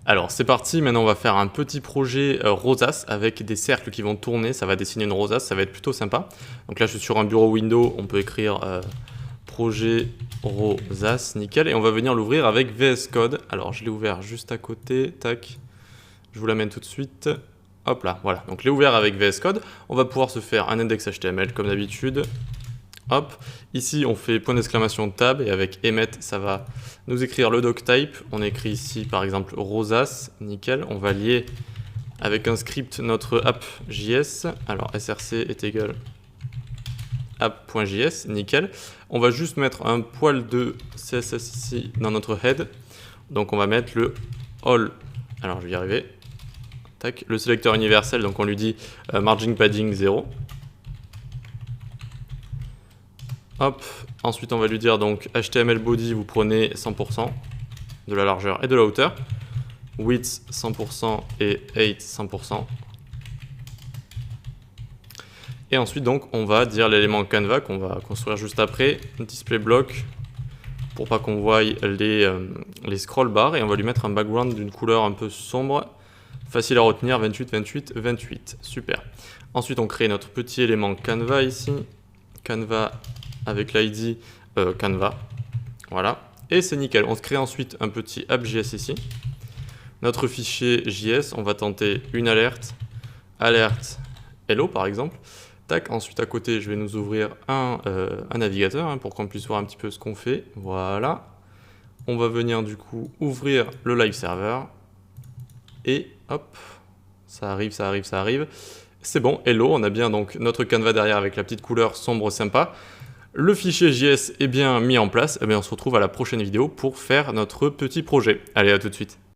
Alors c'est parti, maintenant on va faire un petit projet rosace avec des cercles qui vont tourner, ça va dessiner une rosace, ça va être plutôt sympa. Donc là je suis sur un bureau Windows, on peut écrire projet rosace, nickel, et on va venir l'ouvrir avec VS Code. Alors je l'ai ouvert juste à côté, tac, je vous l'amène tout de suite. Hop là, voilà, donc je l'ai ouvert avec VS Code. On va pouvoir se faire un index HTML comme d'habitude. Hop, ici on fait point d'exclamation tab et avec emmet ça va nous écrire le doctype. On écrit ici par exemple rosace, nickel. On va lier avec un script notre app.js. Alors src est égal app.js, nickel. On va juste mettre un poil de CSS ici dans notre head. Donc on va mettre le all. Alors je vais y arriver. Tac, le sélecteur universel, donc on lui dit margin padding 0. Hop, ensuite on va lui dire donc HTML body, vous prenez 100% de la largeur et de la hauteur. Width 100% et height 100%. Et ensuite donc on va dire l'élément Canva qu'on va construire juste après, display block, pour pas qu'on voie les scroll bars, et on va lui mettre un background d'une couleur un peu sombre, facile à retenir, 28, 28, 28, super. Ensuite on crée notre petit élément Canva ici, Canva avec l'ID Canva, voilà, et c'est nickel. On se crée ensuite un petit app.js ici. Notre fichier JS, on va tenter une alerte, alerte hello par exemple. Tac, ensuite à côté, je vais nous ouvrir un navigateur pour qu'on puisse voir un petit peu ce qu'on fait. Voilà. On va venir du coup ouvrir le live server. Et hop, ça arrive, ça arrive, ça arrive. C'est bon, hello, on a bien donc notre Canva derrière avec la petite couleur sombre sympa. Le fichier JS est bien mis en place. Et bien on se retrouve à la prochaine vidéo pour faire notre petit projet. Allez, à tout de suite.